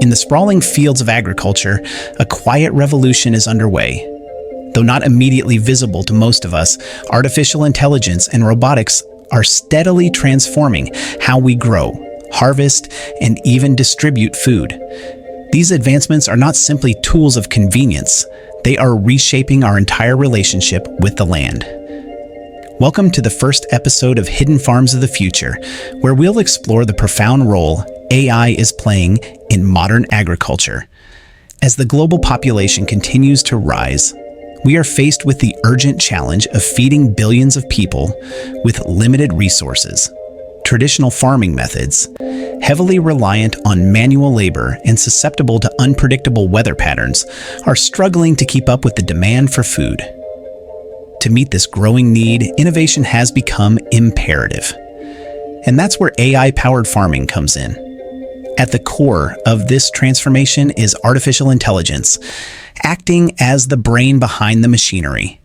In the sprawling fields of agriculture, a quiet revolution is underway. Though not immediately visible to most of us, artificial intelligence and robotics are steadily transforming how we grow, harvest, and even distribute food. These advancements are not simply tools of convenience, they are reshaping our entire relationship with the land. Welcome to the first episode of Hidden Farms of the Future, where we'll explore the profound role AI is playing in modern agriculture. As the global population continues to rise, we are faced with the urgent challenge of feeding billions of people with limited resources. Traditional farming methods, heavily reliant on manual labor and susceptible to unpredictable weather patterns, are struggling to keep up with the demand for food. To meet this growing need, innovation has become imperative. And that's where AI-powered farming comes in. At the core of this transformation is artificial intelligence, acting as the brain behind the machinery.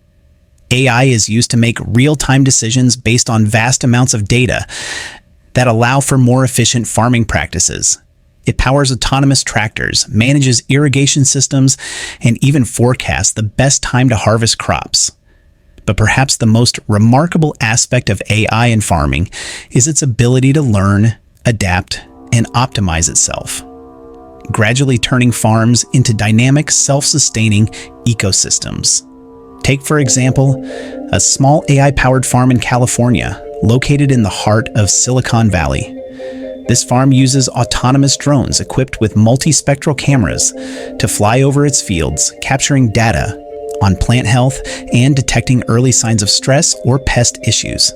AI is used to make real-time decisions based on vast amounts of data that allow for more efficient farming practices. It powers autonomous tractors, manages irrigation systems, and even forecasts the best time to harvest crops. But perhaps the most remarkable aspect of AI in farming is its ability to learn, adapt, and optimize itself, gradually turning farms into dynamic, self-sustaining ecosystems. Take, for example, a small AI-powered farm in California, located in the heart of Silicon Valley. This farm uses autonomous drones equipped with multispectral cameras to fly over its fields, capturing data on plant health and detecting early signs of stress or pest issues.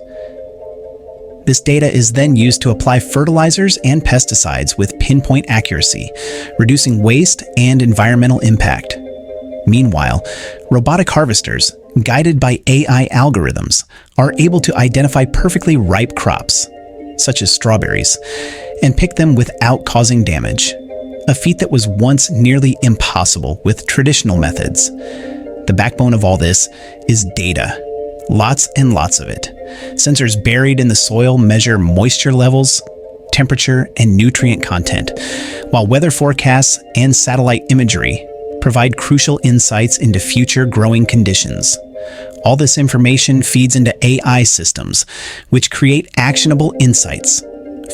This data is then used to apply fertilizers and pesticides with pinpoint accuracy, reducing waste and environmental impact. Meanwhile, robotic harvesters, guided by AI algorithms, are able to identify perfectly ripe crops, such as strawberries, and pick them without causing damage, a feat that was once nearly impossible with traditional methods. The backbone of all this is data. Lots and lots of it. Sensors buried in the soil measure moisture levels, temperature, and nutrient content, while weather forecasts and satellite imagery provide crucial insights into future growing conditions. All this information feeds into AI systems, which create actionable insights.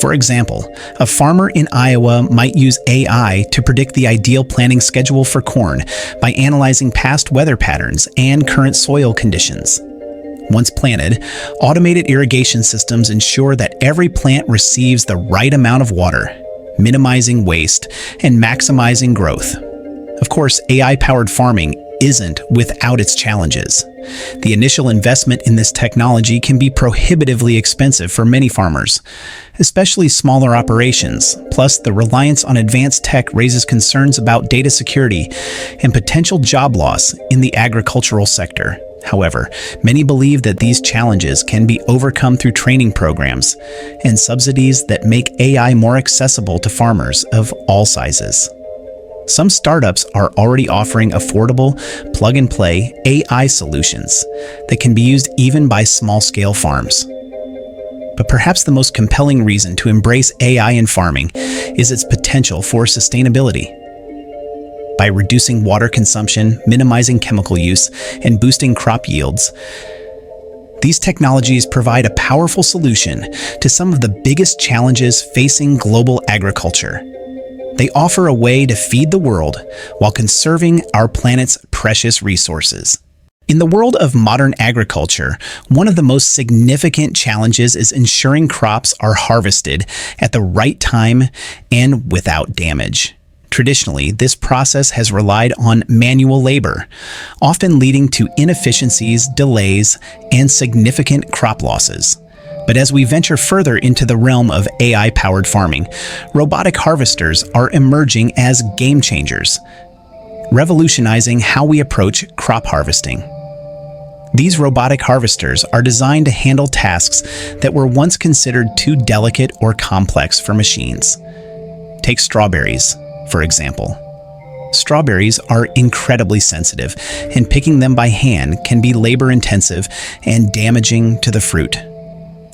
For example, a farmer in Iowa might use AI to predict the ideal planting schedule for corn by analyzing past weather patterns and current soil conditions. Once planted, automated irrigation systems ensure that every plant receives the right amount of water, minimizing waste and maximizing growth. Of course, AI-powered farming isn't without its challenges. The initial investment in this technology can be prohibitively expensive for many farmers, especially smaller operations. Plus, the reliance on advanced tech raises concerns about data security and potential job loss in the agricultural sector. However, many believe that these challenges can be overcome through training programs and subsidies that make AI more accessible to farmers of all sizes. Some startups are already offering affordable, plug-and-play AI solutions that can be used even by small-scale farms. But perhaps the most compelling reason to embrace AI in farming is its potential for sustainability. By reducing water consumption, minimizing chemical use, and boosting crop yields, these technologies provide a powerful solution to some of the biggest challenges facing global agriculture. They offer a way to feed the world while conserving our planet's precious resources. In the world of modern agriculture, one of the most significant challenges is ensuring crops are harvested at the right time and without damage. Traditionally, this process has relied on manual labor, often leading to inefficiencies, delays, and significant crop losses. But as we venture further into the realm of AI-powered farming, robotic harvesters are emerging as game changers, revolutionizing how we approach crop harvesting. These robotic harvesters are designed to handle tasks that were once considered too delicate or complex for machines. Take strawberries, for example. Strawberries are incredibly sensitive, and picking them by hand can be labor-intensive and damaging to the fruit.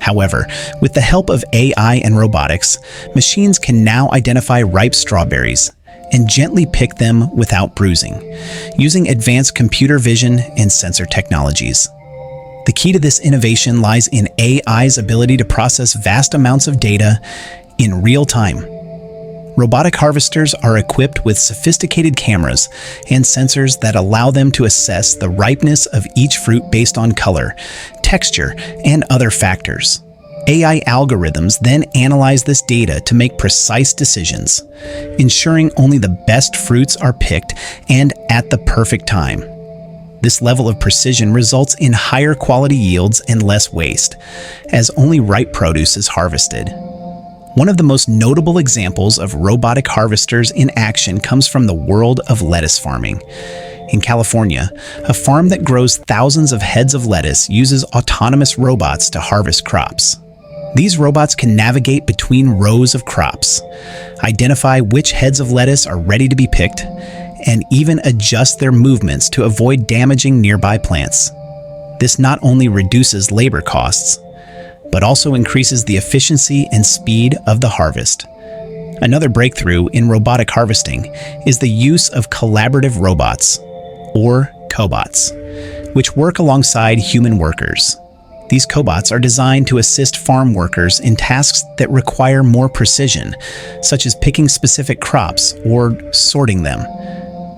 However, with the help of AI and robotics, machines can now identify ripe strawberries and gently pick them without bruising, using advanced computer vision and sensor technologies. The key to this innovation lies in AI's ability to process vast amounts of data in real time. Robotic harvesters are equipped with sophisticated cameras and sensors that allow them to assess the ripeness of each fruit based on color, texture, and other factors. AI algorithms then analyze this data to make precise decisions, ensuring only the best fruits are picked and at the perfect time. This level of precision results in higher quality yields and less waste, as only ripe produce is harvested. One of the most notable examples of robotic harvesters in action comes from the world of lettuce farming. In California, a farm that grows thousands of heads of lettuce uses autonomous robots to harvest crops. These robots can navigate between rows of crops, identify which heads of lettuce are ready to be picked, and even adjust their movements to avoid damaging nearby plants. This not only reduces labor costs, but also increases the efficiency and speed of the harvest. Another breakthrough in robotic harvesting is the use of collaborative robots, or cobots, which work alongside human workers. These cobots are designed to assist farm workers in tasks that require more precision, such as picking specific crops or sorting them.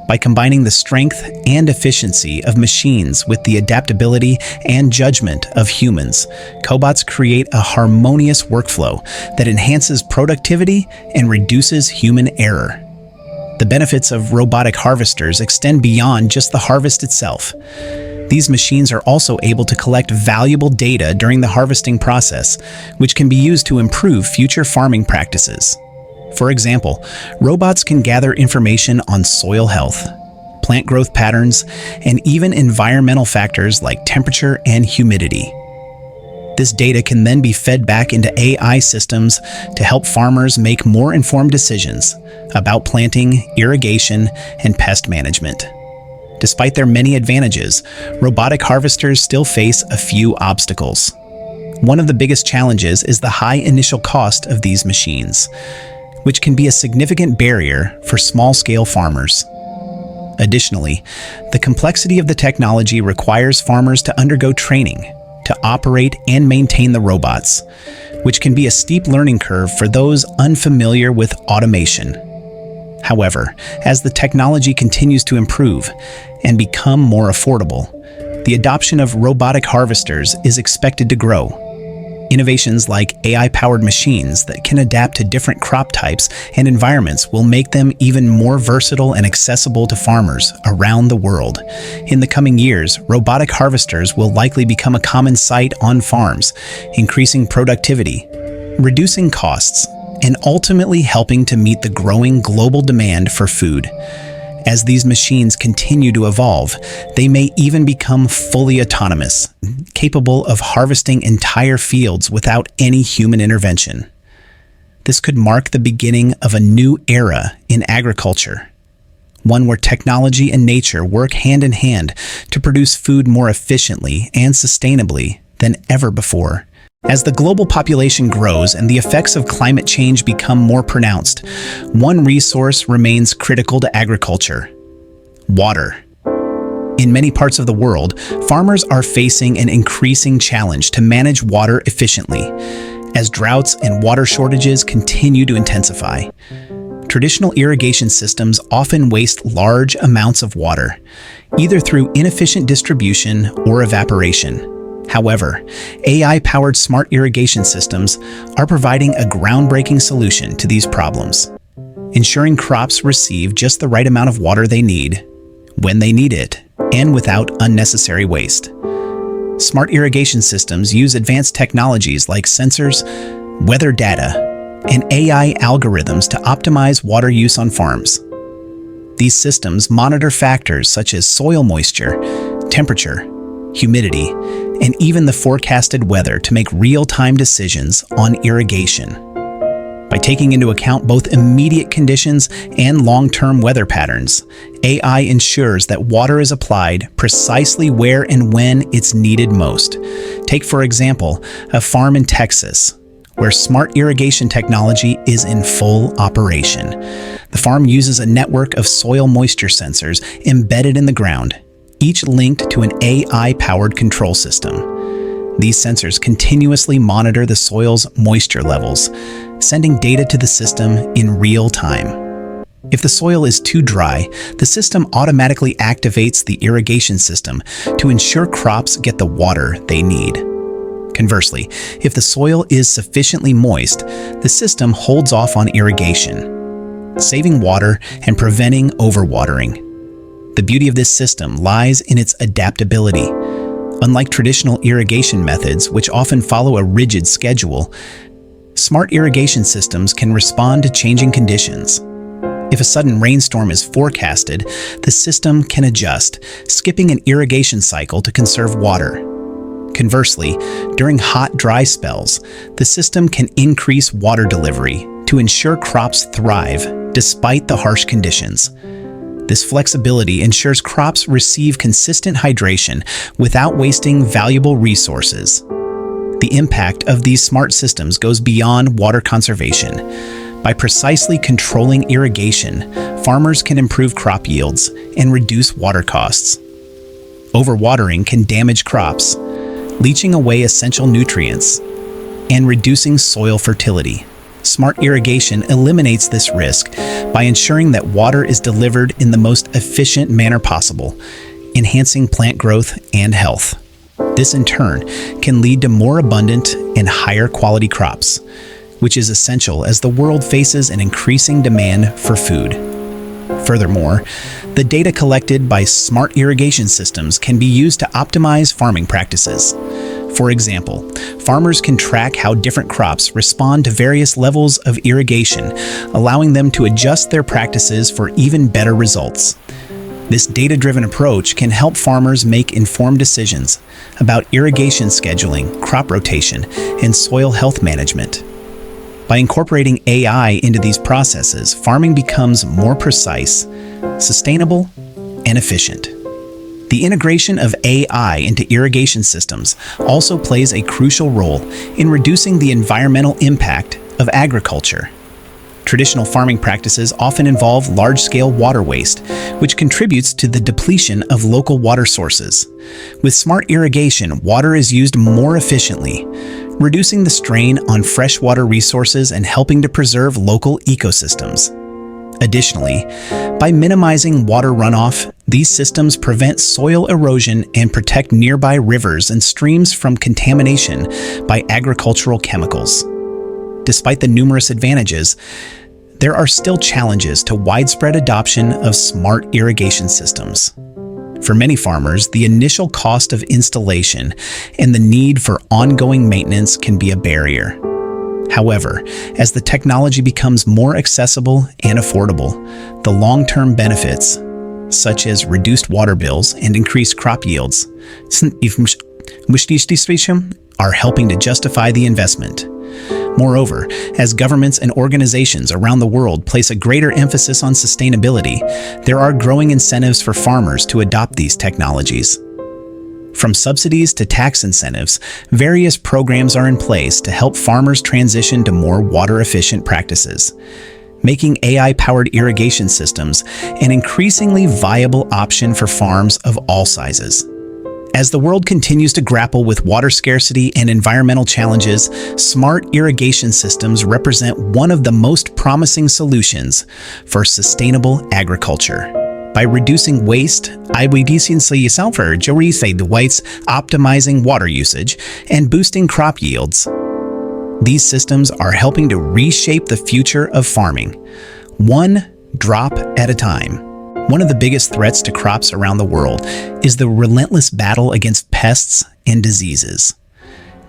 By combining the strength and efficiency of machines with the adaptability and judgment of humans, cobots create a harmonious workflow that enhances productivity and reduces human error. The benefits of robotic harvesters extend beyond just the harvest itself. These machines are also able to collect valuable data during the harvesting process, which can be used to improve future farming practices. For example, robots can gather information on soil health, plant growth patterns, and even environmental factors like temperature and humidity. This data can then be fed back into AI systems to help farmers make more informed decisions about planting, irrigation, and pest management. Despite their many advantages, robotic harvesters still face a few obstacles. One of the biggest challenges is the high initial cost of these machines, which can be a significant barrier for small-scale farmers. Additionally, the complexity of the technology requires farmers to undergo training to operate and maintain the robots, which can be a steep learning curve for those unfamiliar with automation. However, as the technology continues to improve and become more affordable, the adoption of robotic harvesters is expected to grow. Innovations like AI-powered machines that can adapt to different crop types and environments will make them even more versatile and accessible to farmers around the world. In the coming years, robotic harvesters will likely become a common sight on farms, increasing productivity, reducing costs, and ultimately helping to meet the growing global demand for food. As these machines continue to evolve, they may even become fully autonomous, capable of harvesting entire fields without any human intervention. This could mark the beginning of a new era in agriculture, one where technology and nature work hand in hand to produce food more efficiently and sustainably than ever before. As the global population grows and the effects of climate change become more pronounced, one resource remains critical to agriculture: water. In many parts of the world, farmers are facing an increasing challenge to manage water efficiently, as droughts and water shortages continue to intensify. Traditional irrigation systems often waste large amounts of water, either through inefficient distribution or evaporation. However, AI-powered smart irrigation systems are providing a groundbreaking solution to these problems, ensuring crops receive just the right amount of water they need, when they need it, and without unnecessary waste. Smart irrigation systems use advanced technologies like sensors, weather data, and AI algorithms to optimize water use on farms. These systems monitor factors such as soil moisture, temperature, humidity, and even the forecasted weather to make real-time decisions on irrigation. By taking into account both immediate conditions and long-term weather patterns, AI ensures that water is applied precisely where and when it's needed most. Take, for example, a farm in Texas, where smart irrigation technology is in full operation. The farm uses a network of soil moisture sensors embedded in the ground, each linked to an AI-powered control system. These sensors continuously monitor the soil's moisture levels, sending data to the system in real time. If the soil is too dry, the system automatically activates the irrigation system to ensure crops get the water they need. Conversely, if the soil is sufficiently moist, the system holds off on irrigation, saving water and preventing overwatering. The beauty of this system lies in its adaptability. Unlike traditional irrigation methods, which often follow a rigid schedule, smart irrigation systems can respond to changing conditions. If a sudden rainstorm is forecasted, the system can adjust, skipping an irrigation cycle to conserve water. Conversely, during hot, dry spells, the system can increase water delivery to ensure crops thrive despite the harsh conditions. This flexibility ensures crops receive consistent hydration without wasting valuable resources. The impact of these smart systems goes beyond water conservation. By precisely controlling irrigation, farmers can improve crop yields and reduce water costs. Overwatering can damage crops, leaching away essential nutrients and reducing soil fertility. Smart irrigation eliminates this risk by ensuring that water is delivered in the most efficient manner possible, enhancing plant growth and health. This in turn can lead to more abundant and higher quality crops, which is essential as the world faces an increasing demand for food. Furthermore, the data collected by smart irrigation systems can be used to optimize farming practices. For example, farmers can track how different crops respond to various levels of irrigation, allowing them to adjust their practices for even better results. This data-driven approach can help farmers make informed decisions about irrigation scheduling, crop rotation, and soil health management. By incorporating AI into these processes, farming becomes more precise, sustainable, and efficient. The integration of AI into irrigation systems also plays a crucial role in reducing the environmental impact of agriculture. Traditional farming practices often involve large-scale water waste, which contributes to the depletion of local water sources. With smart irrigation, water is used more efficiently, reducing the strain on freshwater resources and helping to preserve local ecosystems. Additionally, by minimizing water runoff, these systems prevent soil erosion and protect nearby rivers and streams from contamination by agricultural chemicals. Despite the numerous advantages, there are still challenges to widespread adoption of smart irrigation systems. For many farmers, the initial cost of installation and the need for ongoing maintenance can be a barrier. However, as the technology becomes more accessible and affordable, the long-term benefits, such as reduced water bills and increased crop yields, are helping to justify the investment. Moreover, as governments and organizations around the world place a greater emphasis on sustainability, there are growing incentives for farmers to adopt these technologies. From subsidies to tax incentives, various programs are in place to help farmers transition to more water-efficient practices, making AI-powered irrigation systems an increasingly viable option for farms of all sizes. As the world continues to grapple with water scarcity and environmental challenges, smart irrigation systems represent one of the most promising solutions for sustainable agriculture. By reducing waste, optimizing water usage, and boosting crop yields, these systems are helping to reshape the future of farming, one drop at a time. One of the biggest threats to crops around the world is the relentless battle against pests and diseases.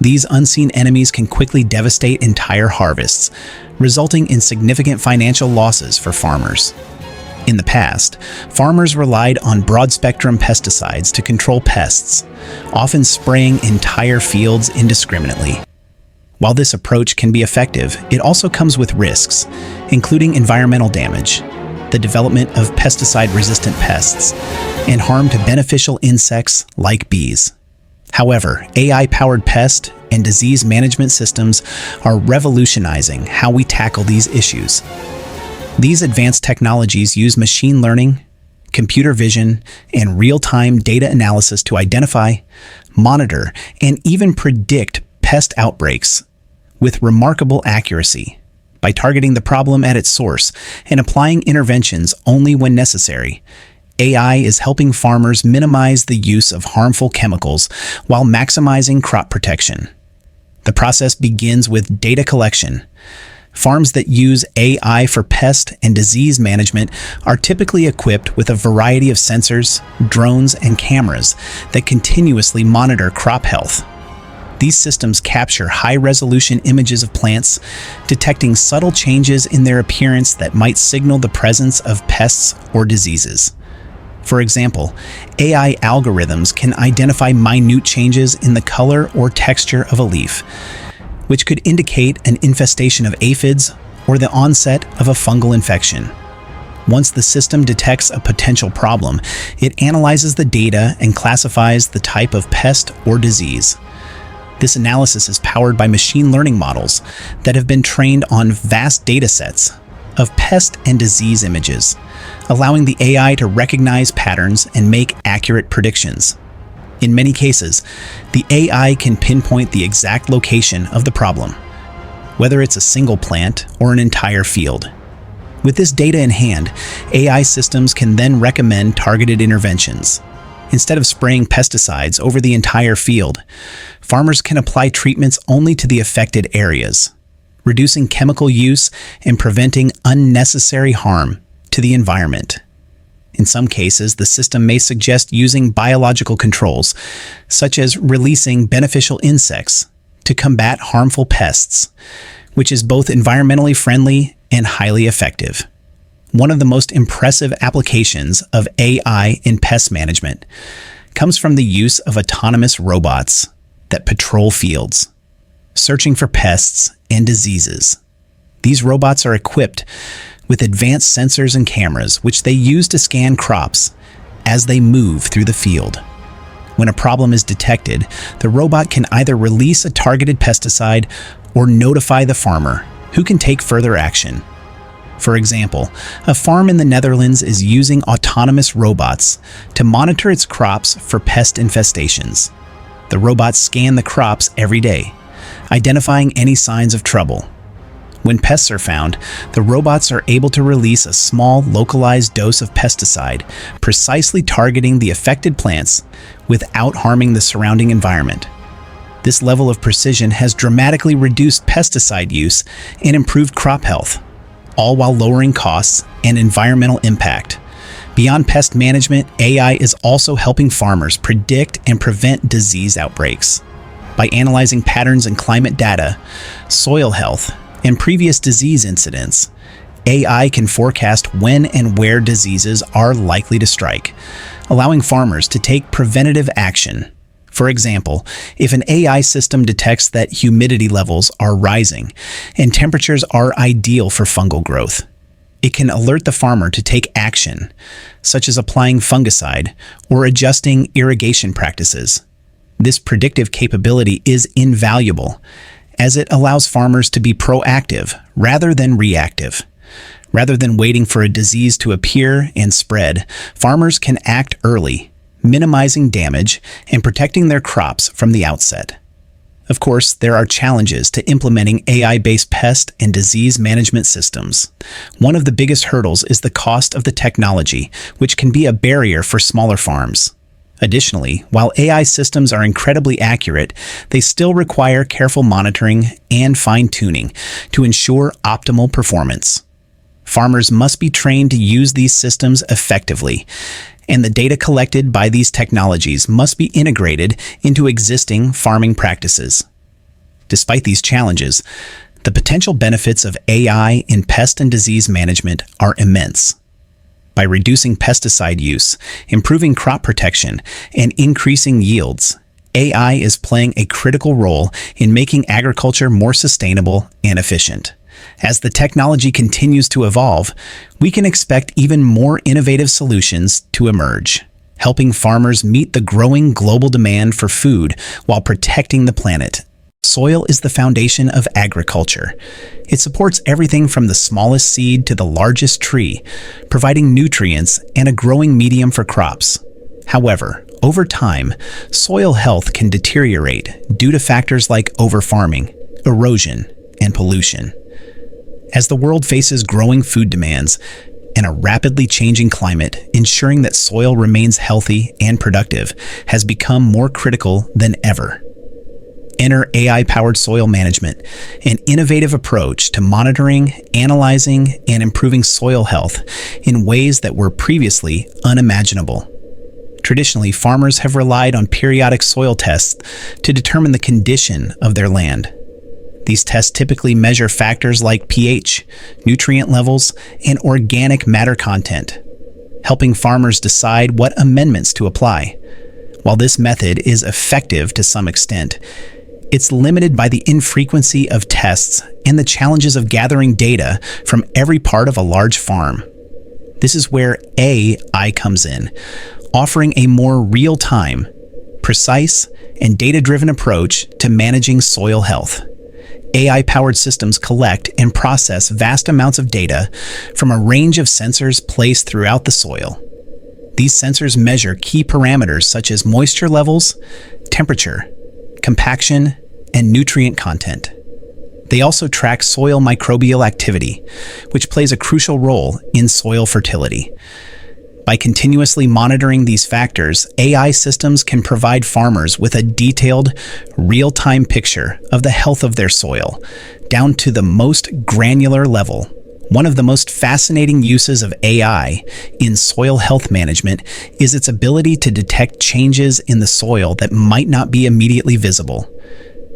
These unseen enemies can quickly devastate entire harvests, resulting in significant financial losses for farmers. In the past, farmers relied on broad-spectrum pesticides to control pests, often spraying entire fields indiscriminately. While this approach can be effective, it also comes with risks, including environmental damage, the development of pesticide-resistant pests, and harm to beneficial insects like bees. However, AI-powered pest and disease management systems are revolutionizing how we tackle these issues. These advanced technologies use machine learning, computer vision, and real-time data analysis to identify, monitor, and even predict pest outbreaks with remarkable accuracy. By targeting the problem at its source and applying interventions only when necessary, AI is helping farmers minimize the use of harmful chemicals while maximizing crop protection. The process begins with data collection. Farms that use AI for pest and disease management are typically equipped with a variety of sensors, drones, and cameras that continuously monitor crop health. These systems capture high-resolution images of plants, detecting subtle changes in their appearance that might signal the presence of pests or diseases. For example, AI algorithms can identify minute changes in the color or texture of a leaf, which could indicate an infestation of aphids or the onset of a fungal infection. Once the system detects a potential problem, it analyzes the data and classifies the type of pest or disease. This analysis is powered by machine learning models that have been trained on vast data sets of pest and disease images, allowing the AI to recognize patterns and make accurate predictions. In many cases, the AI can pinpoint the exact location of the problem, whether it's a single plant or an entire field. With this data in hand, AI systems can then recommend targeted interventions. Instead of spraying pesticides over the entire field, farmers can apply treatments only to the affected areas, reducing chemical use and preventing unnecessary harm to the environment. In some cases, the system may suggest using biological controls, such as releasing beneficial insects to combat harmful pests, which is both environmentally friendly and highly effective. One of the most impressive applications of AI in pest management comes from the use of autonomous robots that patrol fields, searching for pests and diseases. These robots are equipped with advanced sensors and cameras, which they use to scan crops as they move through the field. When a problem is detected, the robot can either release a targeted pesticide or notify the farmer, who can take further action. For example, a farm in the Netherlands is using autonomous robots to monitor its crops for pest infestations. The robots scan the crops every day, identifying any signs of trouble. When pests are found, the robots are able to release a small, localized dose of pesticide, precisely targeting the affected plants without harming the surrounding environment. This level of precision has dramatically reduced pesticide use and improved crop health, all while lowering costs and environmental impact. Beyond pest management, AI is also helping farmers predict and prevent disease outbreaks. By analyzing patterns in climate data, soil health, and previous disease incidents, AI can forecast when and where diseases are likely to strike, allowing farmers to take preventative action. For example, if an AI system detects that humidity levels are rising and temperatures are ideal for fungal growth, it can alert the farmer to take action, such as applying fungicide or adjusting irrigation practices. This predictive capability is invaluable, as it allows farmers to be proactive rather than reactive. Rather than waiting for a disease to appear and spread, farmers can act early, minimizing damage and protecting their crops from the outset. Of course, there are challenges to implementing AI-based pest and disease management systems. One of the biggest hurdles is the cost of the technology, which can be a barrier for smaller farms. Additionally, while AI systems are incredibly accurate, they still require careful monitoring and fine-tuning to ensure optimal performance. Farmers must be trained to use these systems effectively, and the data collected by these technologies must be integrated into existing farming practices. Despite these challenges, the potential benefits of AI in pest and disease management are immense. By reducing pesticide use, improving crop protection, and increasing yields, AI is playing a critical role in making agriculture more sustainable and efficient. As the technology continues to evolve, we can expect even more innovative solutions to emerge, helping farmers meet the growing global demand for food while protecting the planet. Soil is the foundation of agriculture. It supports everything from the smallest seed to the largest tree, providing nutrients and a growing medium for crops. However, over time, soil health can deteriorate due to factors like overfarming, erosion, and pollution. As the world faces growing food demands and a rapidly changing climate, ensuring that soil remains healthy and productive has become more critical than ever. Enter AI-powered soil management, an innovative approach to monitoring, analyzing, and improving soil health in ways that were previously unimaginable. Traditionally, farmers have relied on periodic soil tests to determine the condition of their land. These tests typically measure factors like pH, nutrient levels, and organic matter content, helping farmers decide what amendments to apply. While this method is effective to some extent, it's limited by the infrequency of tests and the challenges of gathering data from every part of a large farm. This is where AI comes in, offering a more real-time, precise, and data-driven approach to managing soil health. AI-powered systems collect and process vast amounts of data from a range of sensors placed throughout the soil. These sensors measure key parameters such as moisture levels, temperature, compaction, and nutrient content. They also track soil microbial activity, which plays a crucial role in soil fertility. By continuously monitoring these factors, AI systems can provide farmers with a detailed, real-time picture of the health of their soil, down to the most granular level. One of the most fascinating uses of AI in soil health management is its ability to detect changes in the soil that might not be immediately visible.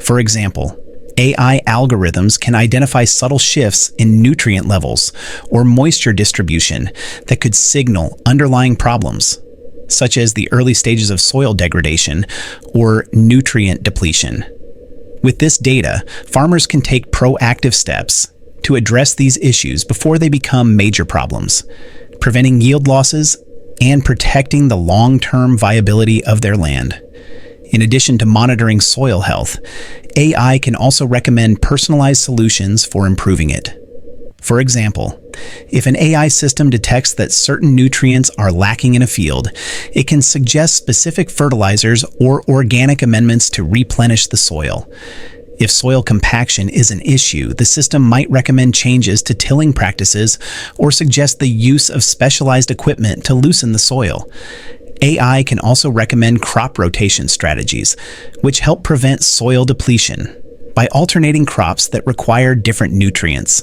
For example, AI algorithms can identify subtle shifts in nutrient levels or moisture distribution that could signal underlying problems, such as the early stages of soil degradation or nutrient depletion. With this data, farmers can take proactive steps to address these issues before they become major problems, preventing yield losses and protecting the long-term viability of their land. In addition to monitoring soil health, AI can also recommend personalized solutions for improving it. For example, if an AI system detects that certain nutrients are lacking in a field, it can suggest specific fertilizers or organic amendments to replenish the soil. If soil compaction is an issue, the system might recommend changes to tilling practices or suggest the use of specialized equipment to loosen the soil. AI can also recommend crop rotation strategies, which help prevent soil depletion by alternating crops that require different nutrients.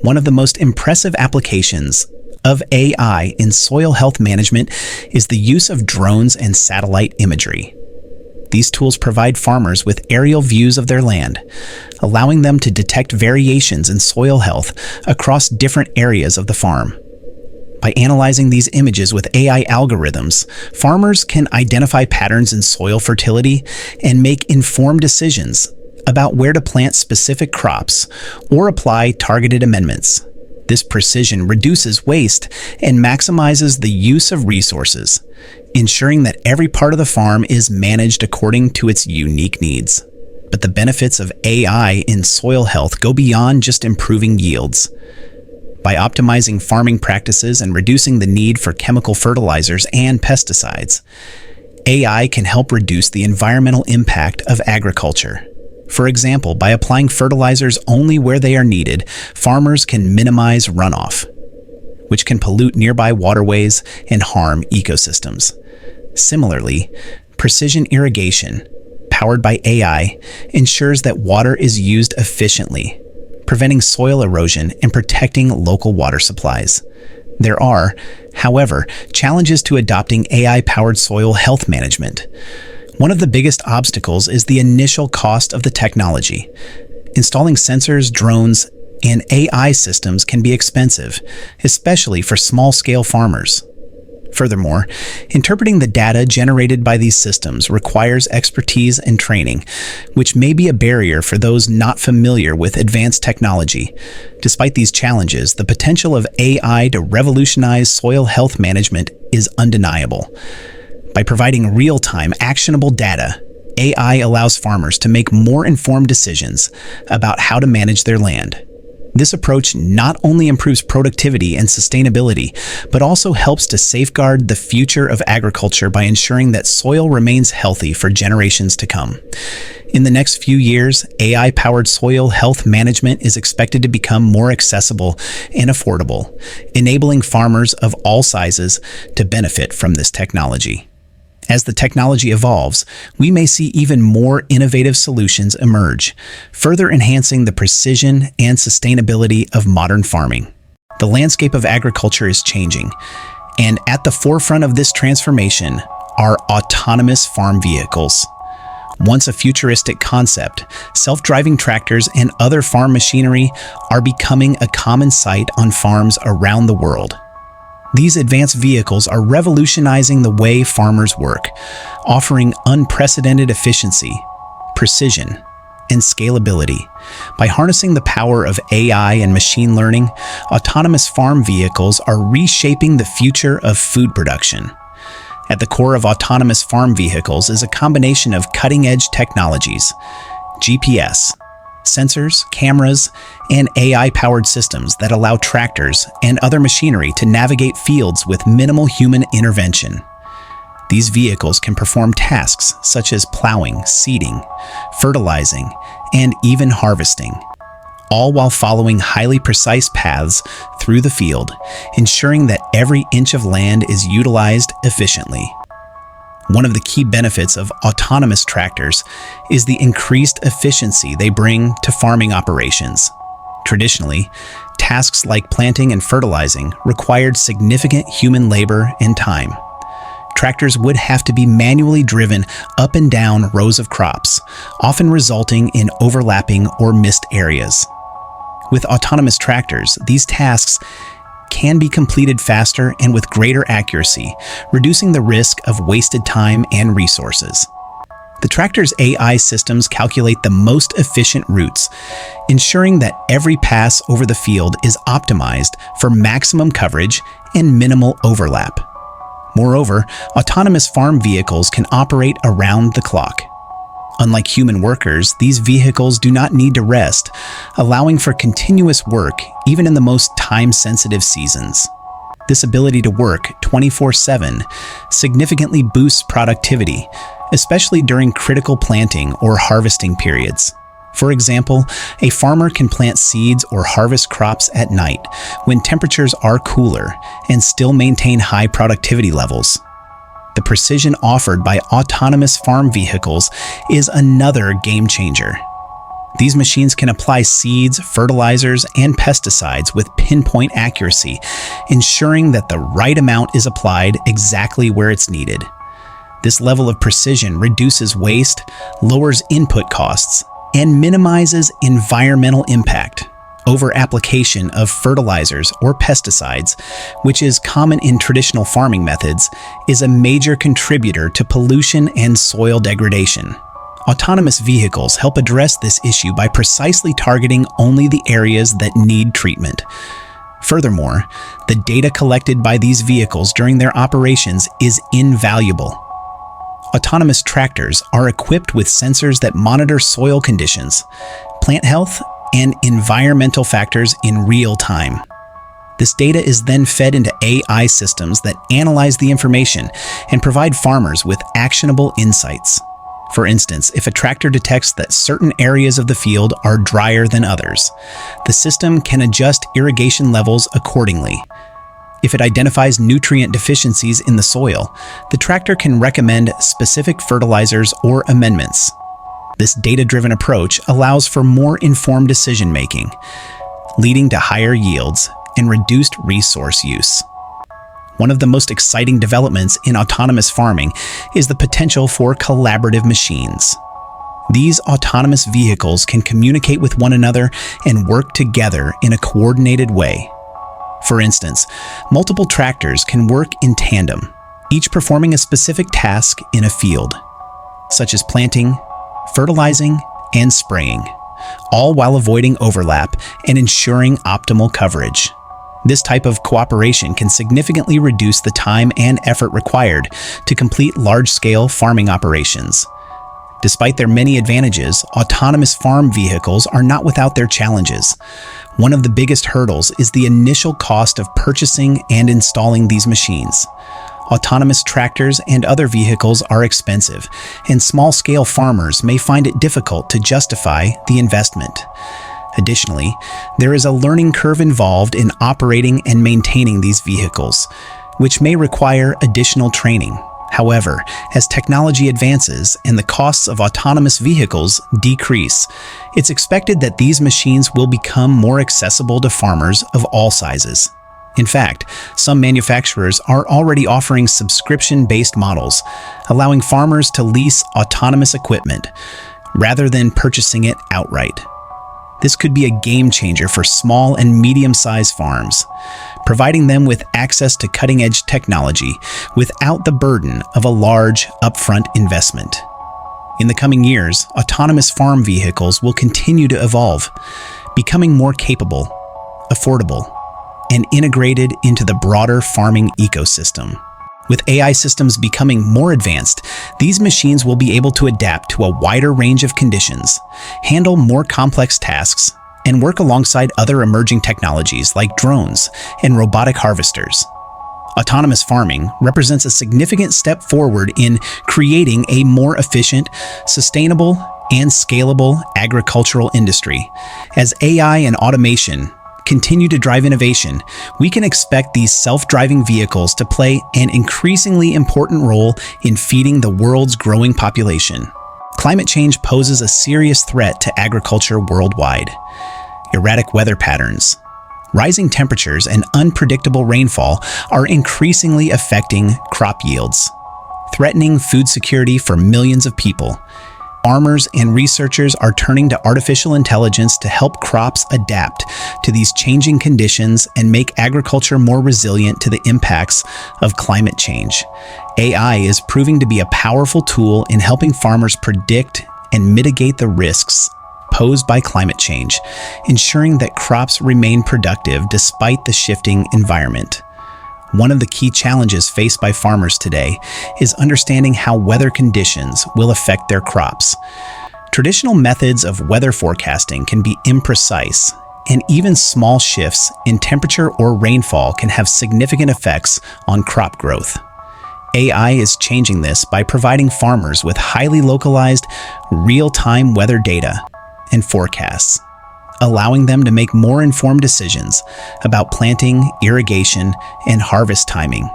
One of the most impressive applications of AI in soil health management is the use of drones and satellite imagery. These tools provide farmers with aerial views of their land, allowing them to detect variations in soil health across different areas of the farm. By analyzing these images with AI algorithms, farmers can identify patterns in soil fertility and make informed decisions about where to plant specific crops or apply targeted amendments. This precision reduces waste and maximizes the use of resources, ensuring that every part of the farm is managed according to its unique needs. But the benefits of AI in soil health go beyond just improving yields. By optimizing farming practices and reducing the need for chemical fertilizers and pesticides, AI can help reduce the environmental impact of agriculture. For example, by applying fertilizers only where they are needed, farmers can minimize runoff, which can pollute nearby waterways and harm ecosystems. Similarly, precision irrigation, powered by AI, ensures that water is used efficiently, preventing soil erosion and protecting local water supplies. There are, however, challenges to adopting AI-powered soil health management. One of the biggest obstacles is the initial cost of the technology. Installing sensors, drones, and AI systems can be expensive, especially for small-scale farmers. Furthermore, interpreting the data generated by these systems requires expertise and training, which may be a barrier for those not familiar with advanced technology. Despite these challenges, the potential of AI to revolutionize soil health management is undeniable. By providing real-time, actionable data, AI allows farmers to make more informed decisions about how to manage their land. This approach not only improves productivity and sustainability, but also helps to safeguard the future of agriculture by ensuring that soil remains healthy for generations to come. In the next few years, AI-powered soil health management is expected to become more accessible and affordable, enabling farmers of all sizes to benefit from this technology. As the technology evolves, we may see even more innovative solutions emerge, further enhancing the precision and sustainability of modern farming. The landscape of agriculture is changing, and at the forefront of this transformation are autonomous farm vehicles. Once a futuristic concept, self-driving tractors and other farm machinery are becoming a common sight on farms around the world. These advanced vehicles are revolutionizing the way farmers work, offering unprecedented efficiency, precision, and scalability. By harnessing the power of AI and machine learning, autonomous farm vehicles are reshaping the future of food production. At the core of autonomous farm vehicles is a combination of cutting-edge technologies, GPS, sensors, cameras, and AI-powered systems that allow tractors and other machinery to navigate fields with minimal human intervention. These vehicles can perform tasks such as plowing, seeding, fertilizing, and even harvesting, all while following highly precise paths through the field, ensuring that every inch of land is utilized efficiently. One of the key benefits of autonomous tractors is the increased efficiency they bring to farming operations. Traditionally, tasks like planting and fertilizing required significant human labor and time. Tractors would have to be manually driven up and down rows of crops, often resulting in overlapping or missed areas. With autonomous tractors, these tasks can be completed faster and with greater accuracy, reducing the risk of wasted time and resources. The tractor's AI systems calculate the most efficient routes, ensuring that every pass over the field is optimized for maximum coverage and minimal overlap. Moreover, autonomous farm vehicles can operate around the clock. Unlike human workers, these vehicles do not need to rest, allowing for continuous work even in the most time-sensitive seasons. This ability to work 24/7 significantly boosts productivity, especially during critical planting or harvesting periods. For example, a farmer can plant seeds or harvest crops at night when temperatures are cooler and still maintain high productivity levels. The precision offered by autonomous farm vehicles is another game changer. These machines can apply seeds, fertilizers, and pesticides with pinpoint accuracy, ensuring that the right amount is applied exactly where it's needed. This level of precision reduces waste, lowers input costs, and minimizes environmental impact. Over-application of fertilizers or pesticides, which is common in traditional farming methods, is a major contributor to pollution and soil degradation. Autonomous vehicles help address this issue by precisely targeting only the areas that need treatment. Furthermore, the data collected by these vehicles during their operations is invaluable. Autonomous tractors are equipped with sensors that monitor soil conditions, plant health, and environmental factors in real time. This data is then fed into AI systems that analyze the information and provide farmers with actionable insights. For instance, if a tractor detects that certain areas of the field are drier than others, the system can adjust irrigation levels accordingly. If it identifies nutrient deficiencies in the soil, the tractor can recommend specific fertilizers or amendments. This data-driven approach allows for more informed decision-making, leading to higher yields and reduced resource use. One of the most exciting developments in autonomous farming is the potential for collaborative machines. These autonomous vehicles can communicate with one another and work together in a coordinated way. For instance, multiple tractors can work in tandem, each performing a specific task in a field, such as planting, fertilizing, and spraying, all while avoiding overlap and ensuring optimal coverage. This type of cooperation can significantly reduce the time and effort required to complete large-scale farming operations. Despite their many advantages, autonomous farm vehicles are not without their challenges. One of the biggest hurdles is the initial cost of purchasing and installing these machines. Autonomous tractors and other vehicles are expensive, and small-scale farmers may find it difficult to justify the investment. Additionally, there is a learning curve involved in operating and maintaining these vehicles, which may require additional training. However, as technology advances and the costs of autonomous vehicles decrease, it's expected that these machines will become more accessible to farmers of all sizes. In fact, some manufacturers are already offering subscription-based models, allowing farmers to lease autonomous equipment rather than purchasing it outright. This could be a game changer for small and medium-sized farms, providing them with access to cutting-edge technology without the burden of a large upfront investment. In the coming years, autonomous farm vehicles will continue to evolve, becoming more capable, affordable, and integrated into the broader farming ecosystem. With AI systems becoming more advanced, these machines will be able to adapt to a wider range of conditions, handle more complex tasks, and work alongside other emerging technologies like drones and robotic harvesters. Autonomous farming represents a significant step forward in creating a more efficient, sustainable, and scalable agricultural industry. As AI and automation continue to drive innovation, we can expect these self-driving vehicles to play an increasingly important role in feeding the world's growing population. Climate change poses a serious threat to agriculture worldwide. Erratic weather patterns, rising temperatures, and unpredictable rainfall are increasingly affecting crop yields, threatening food security for millions of people. Farmers and researchers are turning to artificial intelligence to help crops adapt to these changing conditions and make agriculture more resilient to the impacts of climate change. AI is proving to be a powerful tool in helping farmers predict and mitigate the risks posed by climate change, ensuring that crops remain productive despite the shifting environment. One of the key challenges faced by farmers today is understanding how weather conditions will affect their crops. Traditional methods of weather forecasting can be imprecise, and even small shifts in temperature or rainfall can have significant effects on crop growth. AI is changing this by providing farmers with highly localized, real-time weather data and forecasts, allowing them to make more informed decisions about planting, irrigation, and harvest timing.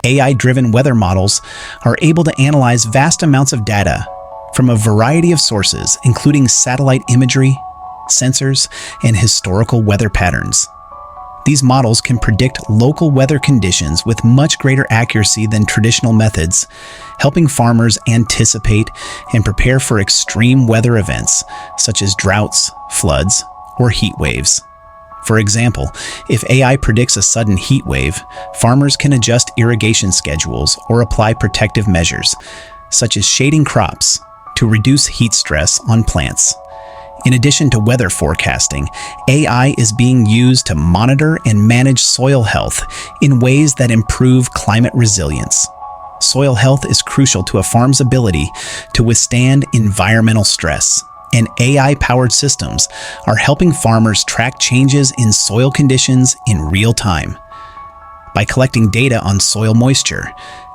AI-driven weather models are able to analyze vast amounts of data from a variety of sources, including satellite imagery, sensors, and historical weather patterns. These models can predict local weather conditions with much greater accuracy than traditional methods, helping farmers anticipate and prepare for extreme weather events such as droughts, floods, or heat waves. For example, if AI predicts a sudden heat wave, farmers can adjust irrigation schedules or apply protective measures, such as shading crops, to reduce heat stress on plants. In addition to weather forecasting, AI is being used to monitor and manage soil health in ways that improve climate resilience. Soil health is crucial to a farm's ability to withstand environmental stress, and AI-powered systems are helping farmers track changes in soil conditions in real time. By collecting data on soil moisture,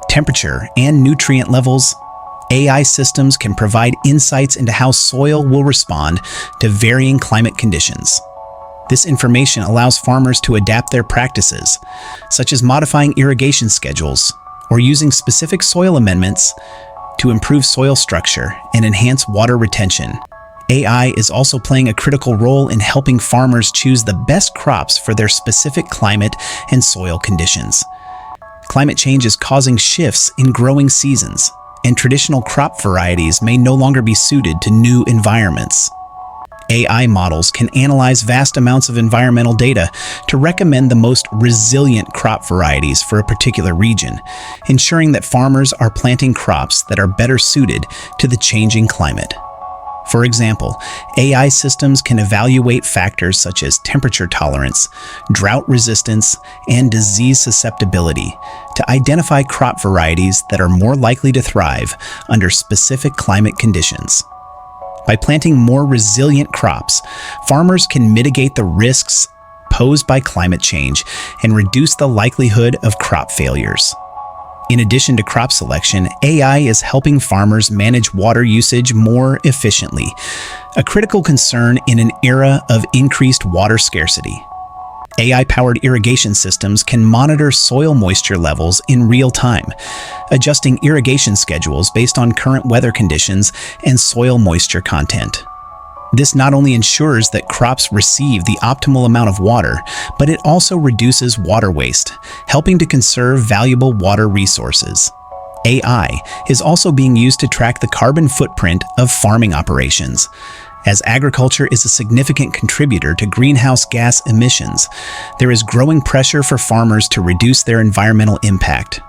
temperature, and nutrient levels, AI systems can provide insights into how soil will respond to varying climate conditions. This information allows farmers to adapt their practices, such as modifying irrigation schedules or using specific soil amendments to improve soil structure and enhance water retention. AI is also playing a critical role in helping farmers choose the best crops for their specific climate and soil conditions. Climate change is causing shifts in growing seasons, and traditional crop varieties may no longer be suited to new environments. AI models can analyze vast amounts of environmental data to recommend the most resilient crop varieties for a particular region, ensuring that farmers are planting crops that are better suited to the changing climate. For example, AI systems can evaluate factors such as temperature tolerance, drought resistance, and disease susceptibility to identify crop varieties that are more likely to thrive under specific climate conditions. By planting more resilient crops, farmers can mitigate the risks posed by climate change and reduce the likelihood of crop failures. In addition to crop selection, AI is helping farmers manage water usage more efficiently, a critical concern in an era of increased water scarcity. AI-powered irrigation systems can monitor soil moisture levels in real time, adjusting irrigation schedules based on current weather conditions and soil moisture content. This not only ensures that crops receive the optimal amount of water, but it also reduces water waste, helping to conserve valuable water resources. AI is also being used to track the carbon footprint of farming operations. As agriculture is a significant contributor to greenhouse gas emissions, there is growing pressure for farmers to reduce their environmental impact.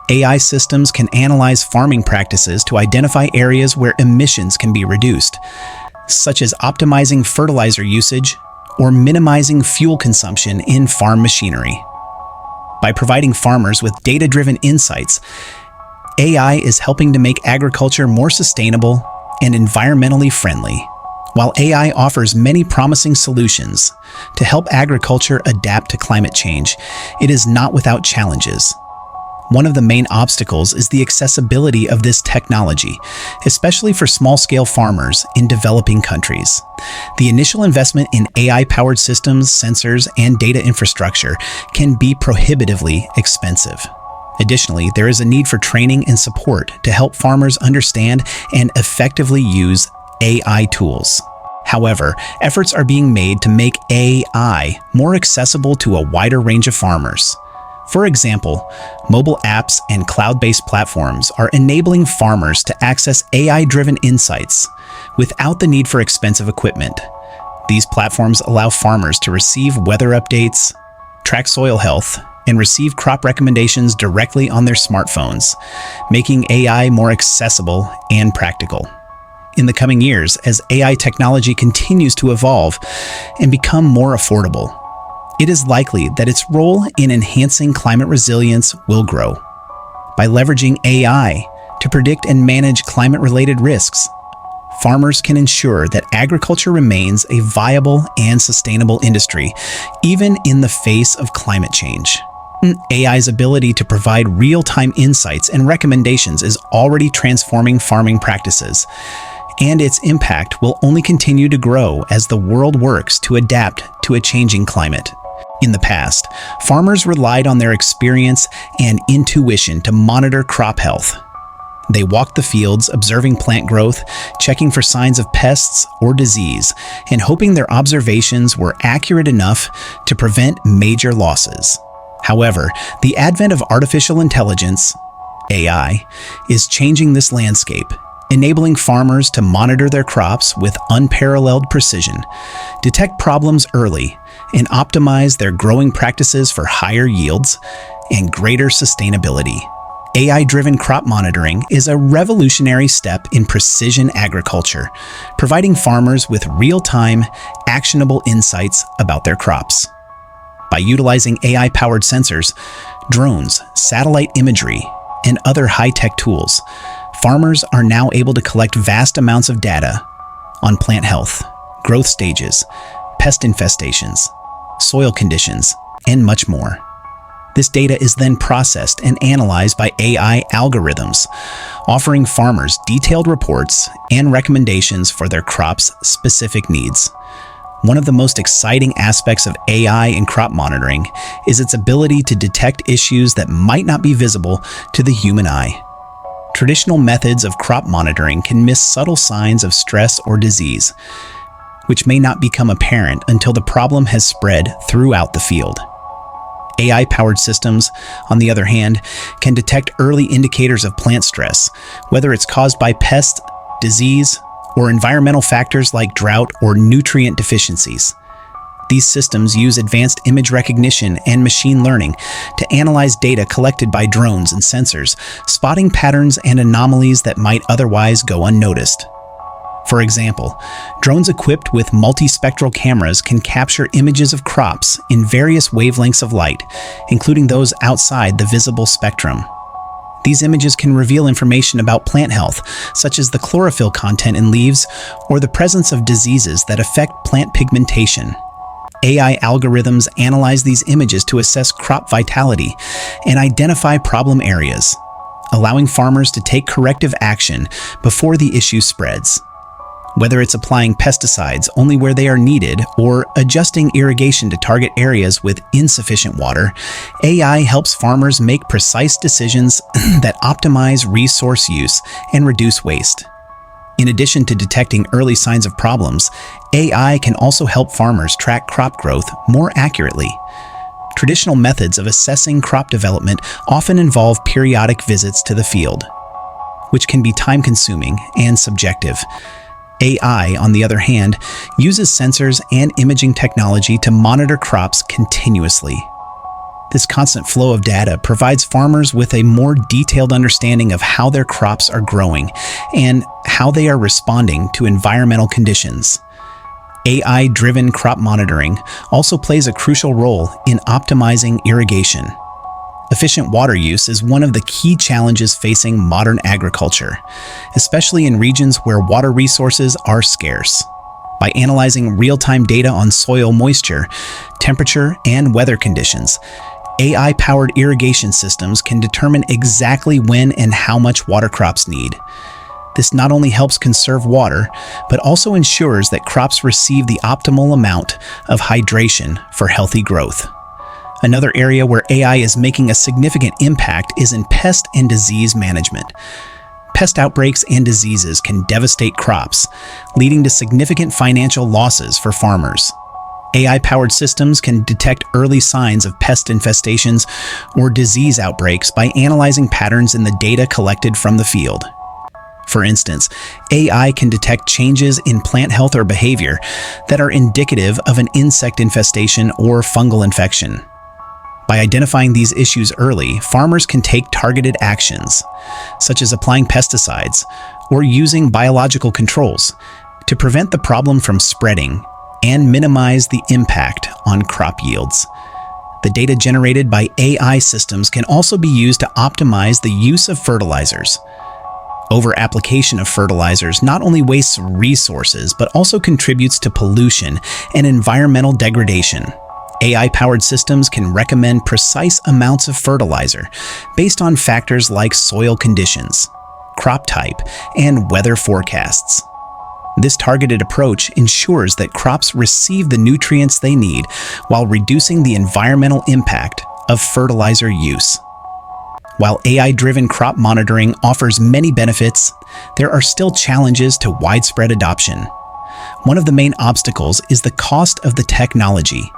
AI systems can analyze farming practices to identify areas where emissions can be reduced, such as optimizing fertilizer usage or minimizing fuel consumption in farm machinery. By providing farmers with data-driven insights, AI is helping to make agriculture more sustainable and environmentally friendly. While AI offers many promising solutions to help agriculture adapt to climate change, it is not without challenges. One of the main obstacles is the accessibility of this technology, especially for small-scale farmers in developing countries. The initial investment in AI-powered systems, sensors, and data infrastructure can be prohibitively expensive. Additionally, there is a need for training and support to help farmers understand and effectively use AI tools. However, efforts are being made to make AI more accessible to a wider range of farmers. For example, mobile apps and cloud-based platforms are enabling farmers to access AI-driven insights without the need for expensive equipment. These platforms allow farmers to receive weather updates, track soil health, and receive crop recommendations directly on their smartphones, making AI more accessible and practical. In the coming years, as AI technology continues to evolve and become more affordable, it is likely that its role in enhancing climate resilience will grow. By leveraging AI to predict and manage climate-related risks, farmers can ensure that agriculture remains a viable and sustainable industry, even in the face of climate change. AI's ability to provide real-time insights and recommendations is already transforming farming practices, and its impact will only continue to grow as the world works to adapt to a changing climate. In the past, farmers relied on their experience and intuition to monitor crop health. They walked the fields, observing plant growth, checking for signs of pests or disease, and hoping their observations were accurate enough to prevent major losses. However, the advent of artificial intelligence, AI, is changing this landscape, enabling farmers to monitor their crops with unparalleled precision, detect problems early, and optimize their growing practices for higher yields and greater sustainability. AI-driven crop monitoring is a revolutionary step in precision agriculture, providing farmers with real-time, actionable insights about their crops. By utilizing AI-powered sensors, drones, satellite imagery, and other high-tech tools, farmers are now able to collect vast amounts of data on plant health, growth stages, pest infestations, soil conditions, and much more. This data is then processed and analyzed by AI algorithms, offering farmers detailed reports and recommendations for their crops' specific needs. One of the most exciting aspects of AI in crop monitoring is its ability to detect issues that might not be visible to the human eye. Traditional methods of crop monitoring can miss subtle signs of stress or disease, which may not become apparent until the problem has spread throughout the field. AI-powered systems, on the other hand, can detect early indicators of plant stress, whether it's caused by pest, disease, or environmental factors like drought or nutrient deficiencies. These systems use advanced image recognition and machine learning to analyze data collected by drones and sensors, spotting patterns and anomalies that might otherwise go unnoticed. For example, drones equipped with multispectral cameras can capture images of crops in various wavelengths of light, including those outside the visible spectrum. These images can reveal information about plant health, such as the chlorophyll content in leaves or the presence of diseases that affect plant pigmentation. AI algorithms analyze these images to assess crop vitality and identify problem areas, allowing farmers to take corrective action before the issue spreads. Whether it's applying pesticides only where they are needed or adjusting irrigation to target areas with insufficient water, AI helps farmers make precise decisions that optimize resource use and reduce waste. In addition to detecting early signs of problems, AI can also help farmers track crop growth more accurately. Traditional methods of assessing crop development often involve periodic visits to the field, which can be time-consuming and subjective. AI, on the other hand, uses sensors and imaging technology to monitor crops continuously. This constant flow of data provides farmers with a more detailed understanding of how their crops are growing and how they are responding to environmental conditions. AI-driven crop monitoring also plays a crucial role in optimizing irrigation. Efficient water use is one of the key challenges facing modern agriculture, especially in regions where water resources are scarce. By analyzing real-time data on soil moisture, temperature, and weather conditions, AI-powered irrigation systems can determine exactly when and how much water crops need. This not only helps conserve water, but also ensures that crops receive the optimal amount of hydration for healthy growth. Another area where AI is making a significant impact is in pest and disease management. Pest outbreaks and diseases can devastate crops, leading to significant financial losses for farmers. AI-powered systems can detect early signs of pest infestations or disease outbreaks by analyzing patterns in the data collected from the field. For instance, AI can detect changes in plant health or behavior that are indicative of an insect infestation or fungal infection. By identifying these issues early, farmers can take targeted actions, such as applying pesticides or using biological controls, to prevent the problem from spreading and minimize the impact on crop yields. The data generated by AI systems can also be used to optimize the use of fertilizers. Over-application of fertilizers not only wastes resources, but also contributes to pollution and environmental degradation. AI-powered systems can recommend precise amounts of fertilizer based on factors like soil conditions, crop type, and weather forecasts. This targeted approach ensures that crops receive the nutrients they need while reducing the environmental impact of fertilizer use. While AI-driven crop monitoring offers many benefits, there are still challenges to widespread adoption. One of the main obstacles is the cost of the technology.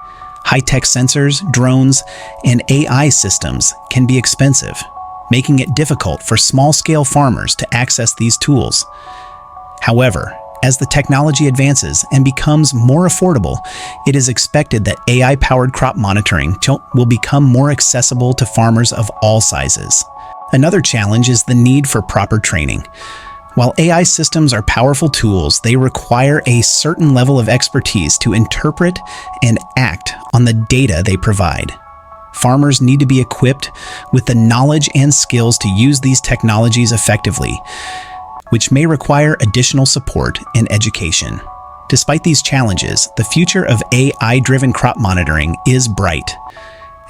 High-tech sensors, drones, and AI systems can be expensive, making it difficult for small-scale farmers to access these tools. However, as the technology advances and becomes more affordable, it is expected that AI-powered crop monitoring will become more accessible to farmers of all sizes. Another challenge is the need for proper training. While AI systems are powerful tools, they require a certain level of expertise to interpret and act on the data they provide. Farmers need to be equipped with the knowledge and skills to use these technologies effectively, which may require additional support and education. Despite these challenges, the future of AI-driven crop monitoring is bright.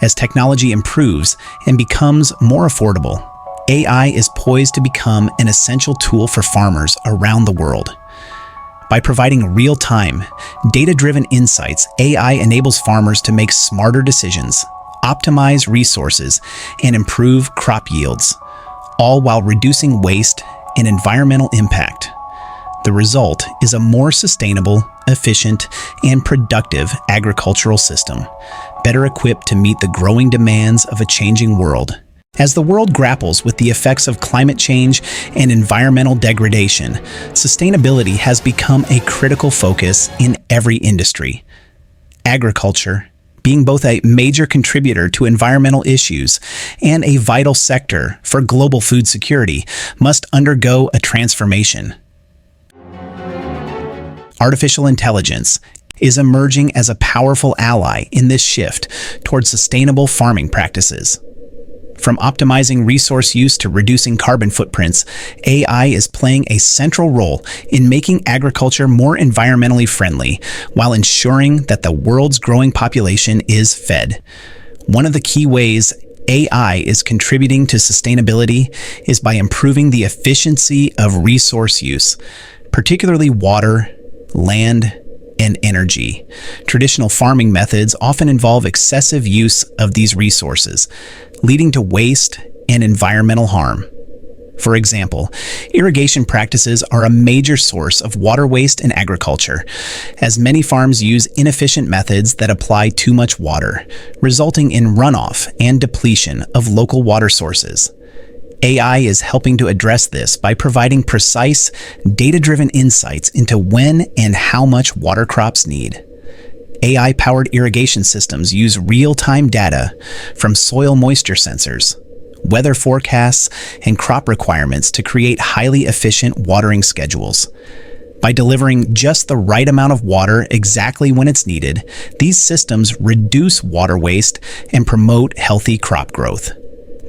As technology improves and becomes more affordable, AI is poised to become an essential tool for farmers around the world. By providing real-time, data-driven insights, AI enables farmers to make smarter decisions, optimize resources, and improve crop yields, all while reducing waste and environmental impact. The result is a more sustainable, efficient, and productive agricultural system, better equipped to meet the growing demands of a changing world. As the world grapples with the effects of climate change and environmental degradation, sustainability has become a critical focus in every industry. Agriculture, being both a major contributor to environmental issues and a vital sector for global food security, must undergo a transformation. Artificial intelligence is emerging as a powerful ally in this shift towards sustainable farming practices. From optimizing resource use to reducing carbon footprints, AI is playing a central role in making agriculture more environmentally friendly while ensuring that the world's growing population is fed. One of the key ways AI is contributing to sustainability is by improving the efficiency of resource use, particularly water, land, and energy. Traditional farming methods often involve excessive use of these resources, leading to waste and environmental harm. For example, irrigation practices are a major source of water waste in agriculture, as many farms use inefficient methods that apply too much water, resulting in runoff and depletion of local water sources. AI is helping to address this by providing precise, data-driven insights into when and how much water crops need. AI-powered irrigation systems use real-time data from soil moisture sensors, weather forecasts, and crop requirements to create highly efficient watering schedules. By delivering just the right amount of water exactly when it's needed, these systems reduce water waste and promote healthy crop growth.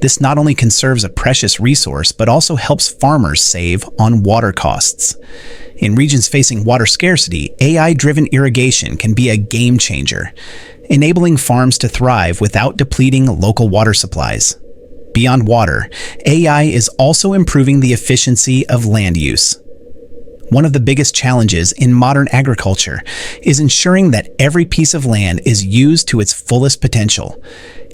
This not only conserves a precious resource, but also helps farmers save on water costs. In regions facing water scarcity, AI-driven irrigation can be a game changer, enabling farms to thrive without depleting local water supplies. Beyond water, AI is also improving the efficiency of land use. One of the biggest challenges in modern agriculture is ensuring that every piece of land is used to its fullest potential.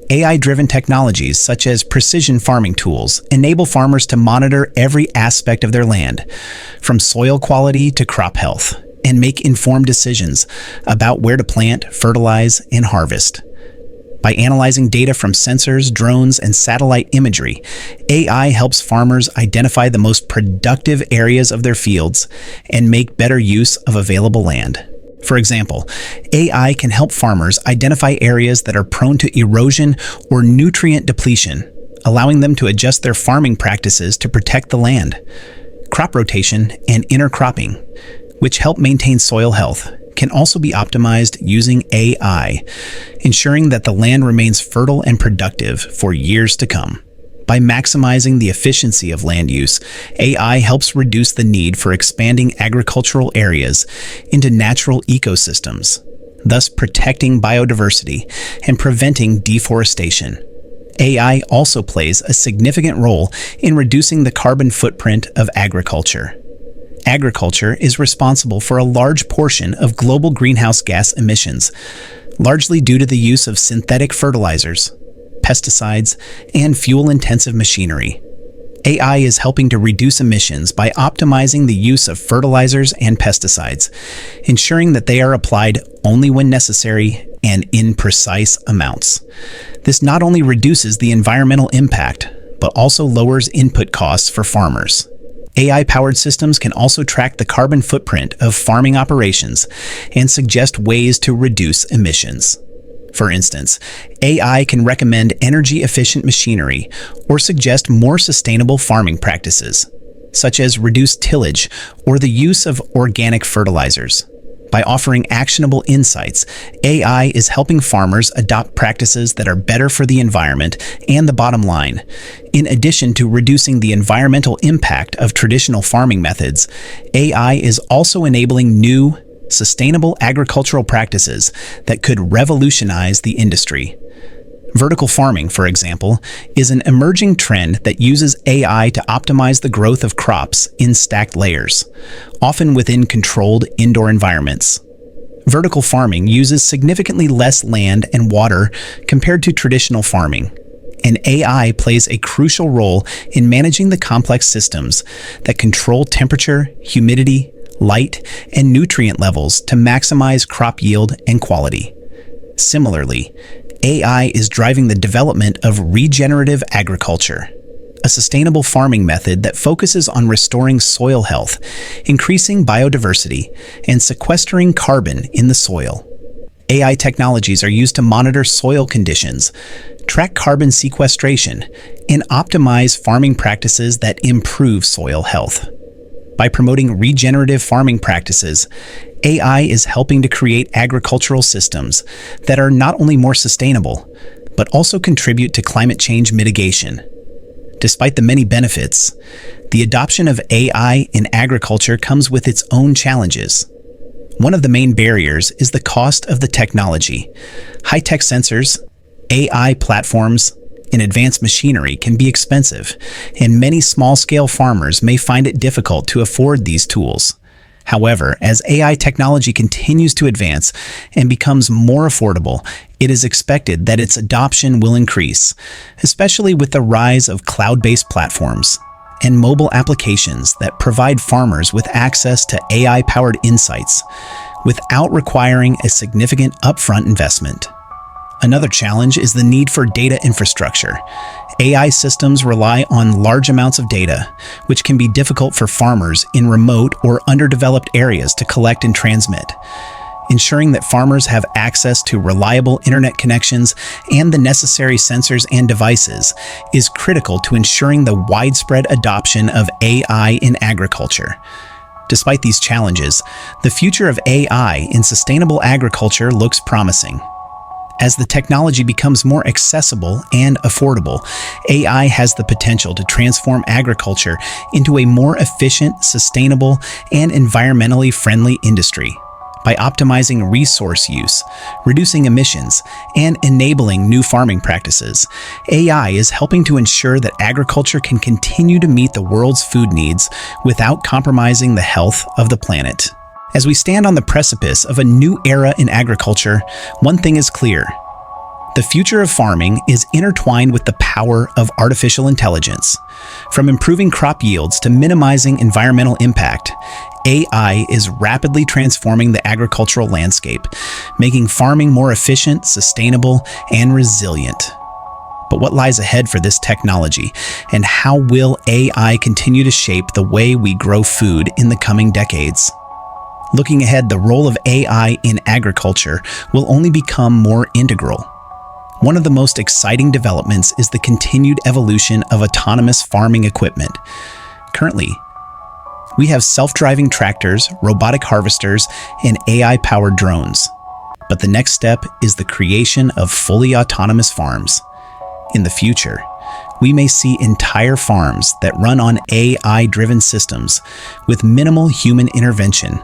AI-driven technologies such as precision farming tools enable farmers to monitor every aspect of their land, from soil quality to crop health, and make informed decisions about where to plant, fertilize, and harvest. By analyzing data from sensors, drones, and satellite imagery, AI helps farmers identify the most productive areas of their fields and make better use of available land. For example, AI can help farmers identify areas that are prone to erosion or nutrient depletion, allowing them to adjust their farming practices to protect the land. Crop rotation and intercropping, which help maintain soil health, can also be optimized using AI, ensuring that the land remains fertile and productive for years to come. By maximizing the efficiency of land use, AI helps reduce the need for expanding agricultural areas into natural ecosystems, thus protecting biodiversity and preventing deforestation. AI also plays a significant role in reducing the carbon footprint of agriculture. Agriculture is responsible for a large portion of global greenhouse gas emissions, largely due to the use of synthetic fertilizers, pesticides, and fuel-intensive machinery. AI is helping to reduce emissions by optimizing the use of fertilizers and pesticides, ensuring that they are applied only when necessary and in precise amounts. This not only reduces the environmental impact, but also lowers input costs for farmers. AI-powered systems can also track the carbon footprint of farming operations and suggest ways to reduce emissions. For instance, AI can recommend energy-efficient machinery or suggest more sustainable farming practices, such as reduced tillage or the use of organic fertilizers. By offering actionable insights, AI is helping farmers adopt practices that are better for the environment and the bottom line. In addition to reducing the environmental impact of traditional farming methods, AI is also enabling new, sustainable agricultural practices that could revolutionize the industry. Vertical farming, for example, is an emerging trend that uses AI to optimize the growth of crops in stacked layers, often within controlled indoor environments. Vertical farming uses significantly less land and water compared to traditional farming, and AI plays a crucial role in managing the complex systems that control temperature, humidity, light, and nutrient levels to maximize crop yield and quality. Similarly, AI is driving the development of regenerative agriculture, a sustainable farming method that focuses on restoring soil health, increasing biodiversity, and sequestering carbon in the soil. AI technologies are used to monitor soil conditions, track carbon sequestration, and optimize farming practices that improve soil health. By promoting regenerative farming practices, AI is helping to create agricultural systems that are not only more sustainable, but also contribute to climate change mitigation. Despite the many benefits, the adoption of AI in agriculture comes with its own challenges. One of the main barriers is the cost of the technology. High-tech sensors, AI platforms, and advanced machinery can be expensive, and many small-scale farmers may find it difficult to afford these tools. However, as AI technology continues to advance and becomes more affordable, it is expected that its adoption will increase, especially with the rise of cloud-based platforms and mobile applications that provide farmers with access to AI-powered insights without requiring a significant upfront investment. Another challenge is the need for data infrastructure. AI systems rely on large amounts of data, which can be difficult for farmers in remote or underdeveloped areas to collect and transmit. Ensuring that farmers have access to reliable internet connections and the necessary sensors and devices is critical to ensuring the widespread adoption of AI in agriculture. Despite these challenges, the future of AI in sustainable agriculture looks promising. As the technology becomes more accessible and affordable, AI has the potential to transform agriculture into a more efficient, sustainable, and environmentally friendly industry. By optimizing resource use, reducing emissions, and enabling new farming practices, AI is helping to ensure that agriculture can continue to meet the world's food needs without compromising the health of the planet. As we stand on the precipice of a new era in agriculture, one thing is clear. The future of farming is intertwined with the power of artificial intelligence. From improving crop yields to minimizing environmental impact, AI is rapidly transforming the agricultural landscape, making farming more efficient, sustainable, and resilient. But what lies ahead for this technology, and how will AI continue to shape the way we grow food in the coming decades? Looking ahead, the role of AI in agriculture will only become more integral. One of the most exciting developments is the continued evolution of autonomous farming equipment. Currently, we have self-driving tractors, robotic harvesters, and AI-powered drones. But the next step is the creation of fully autonomous farms. In the future, we may see entire farms that run on AI-driven systems with minimal human intervention.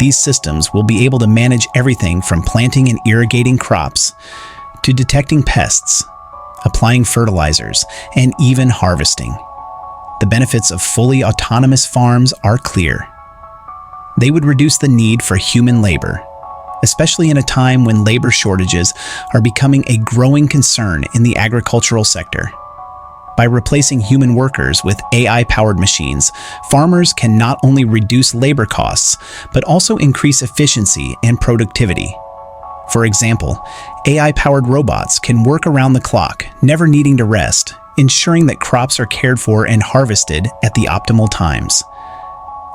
These systems will be able to manage everything from planting and irrigating crops to detecting pests, applying fertilizers, and even harvesting. The benefits of fully autonomous farms are clear. They would reduce the need for human labor, especially in a time when labor shortages are becoming a growing concern in the agricultural sector. By replacing human workers with AI-powered machines, farmers can not only reduce labor costs, but also increase efficiency and productivity. For example, AI-powered robots can work around the clock, never needing to rest, ensuring that crops are cared for and harvested at the optimal times.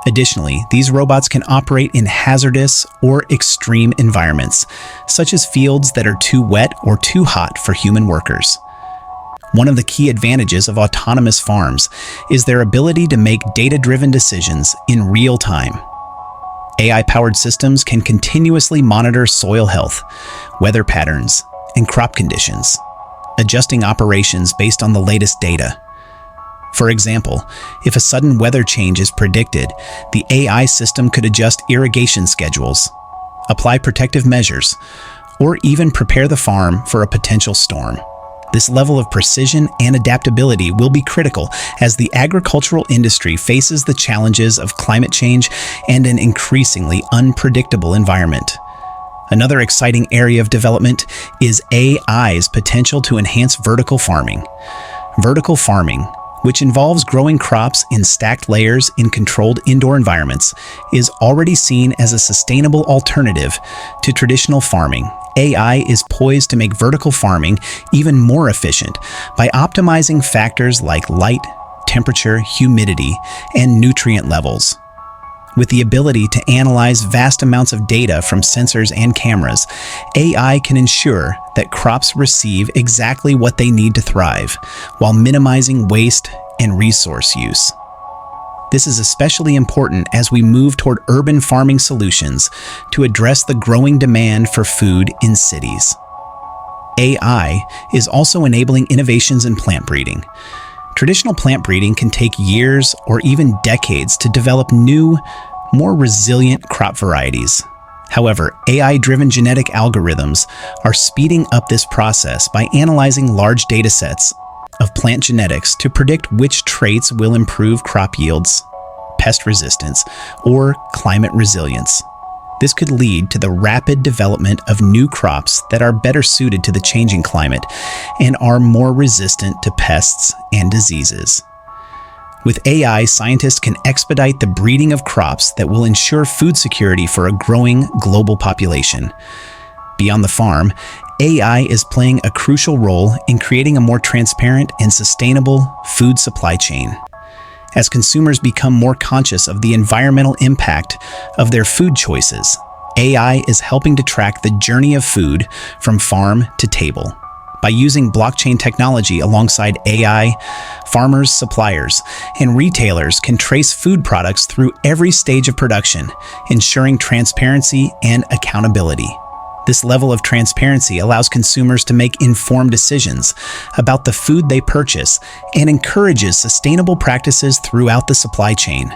Additionally, these robots can operate in hazardous or extreme environments, such as fields that are too wet or too hot for human workers. One of the key advantages of autonomous farms is their ability to make data-driven decisions in real time. AI-powered systems can continuously monitor soil health, weather patterns, and crop conditions, adjusting operations based on the latest data. For example, if a sudden weather change is predicted, the AI system could adjust irrigation schedules, apply protective measures, or even prepare the farm for a potential storm. This level of precision and adaptability will be critical as the agricultural industry faces the challenges of climate change and an increasingly unpredictable environment. Another exciting area of development is AI's potential to enhance vertical farming. Vertical farming, which involves growing crops in stacked layers in controlled indoor environments, is already seen as a sustainable alternative to traditional farming. AI is poised to make vertical farming even more efficient by optimizing factors like light, temperature, humidity, and nutrient levels. With the ability to analyze vast amounts of data from sensors and cameras, AI can ensure that crops receive exactly what they need to thrive, while minimizing waste and resource use. This is especially important as we move toward urban farming solutions to address the growing demand for food in cities. AI is also enabling innovations in plant breeding. Traditional plant breeding can take years or even decades to develop new, more resilient crop varieties. However, AI-driven genetic algorithms are speeding up this process by analyzing large data sets of plant genetics to predict which traits will improve crop yields, pest resistance, or climate resilience. This could lead to the rapid development of new crops that are better suited to the changing climate and are more resistant to pests and diseases. With AI, scientists can expedite the breeding of crops that will ensure food security for a growing global population. Beyond the farm, AI is playing a crucial role in creating a more transparent and sustainable food supply chain. As consumers become more conscious of the environmental impact of their food choices, AI is helping to track the journey of food from farm to table. By using blockchain technology alongside AI, farmers, suppliers, and retailers can trace food products through every stage of production, ensuring transparency and accountability. This level of transparency allows consumers to make informed decisions about the food they purchase and encourages sustainable practices throughout the supply chain.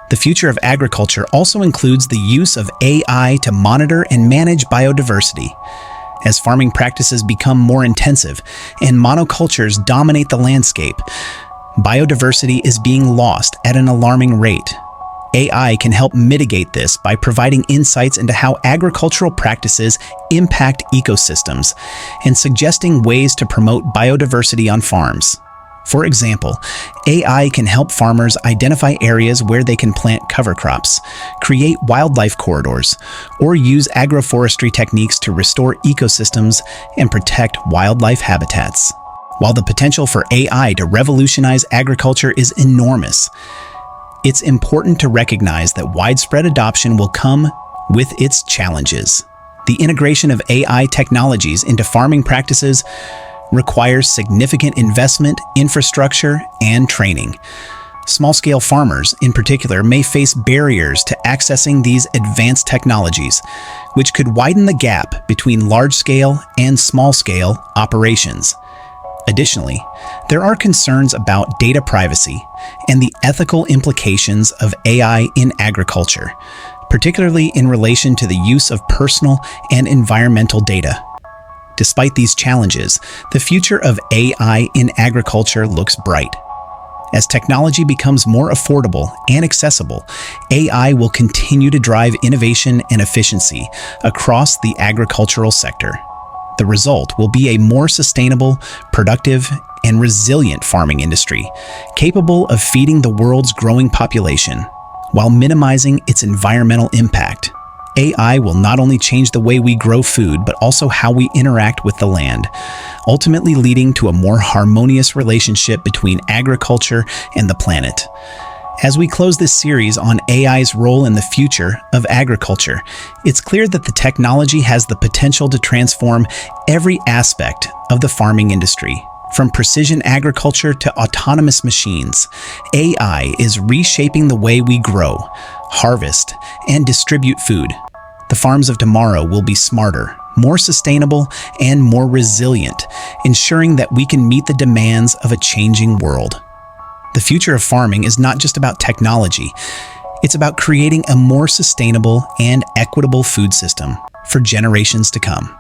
The future of agriculture also includes the use of AI to monitor and manage biodiversity. As farming practices become more intensive and monocultures dominate the landscape, biodiversity is being lost at an alarming rate. AI can help mitigate this by providing insights into how agricultural practices impact ecosystems and suggesting ways to promote biodiversity on farms. For example, AI can help farmers identify areas where they can plant cover crops, create wildlife corridors, or use agroforestry techniques to restore ecosystems and protect wildlife habitats. While the potential for AI to revolutionize agriculture is enormous, it's important to recognize that widespread adoption will come with its challenges. The integration of AI technologies into farming practices requires significant investment, infrastructure, and training. Small-scale farmers, in particular, may face barriers to accessing these advanced technologies, which could widen the gap between large-scale and small-scale operations. Additionally, there are concerns about data privacy and the ethical implications of AI in agriculture, particularly in relation to the use of personal and environmental data. Despite these challenges, the future of AI in agriculture looks bright. As technology becomes more affordable and accessible, AI will continue to drive innovation and efficiency across the agricultural sector. The result will be a more sustainable, productive, and resilient farming industry, capable of feeding the world's growing population while minimizing its environmental impact. AI will not only change the way we grow food, but also how we interact with the land, ultimately leading to a more harmonious relationship between agriculture and the planet. As we close this series on AI's role in the future of agriculture, it's clear that the technology has the potential to transform every aspect of the farming industry. From precision agriculture to autonomous machines, AI is reshaping the way we grow, harvest, and distribute food. The farms of tomorrow will be smarter, more sustainable, and more resilient, ensuring that we can meet the demands of a changing world. The future of farming is not just about technology. It's about creating a more sustainable and equitable food system for generations to come.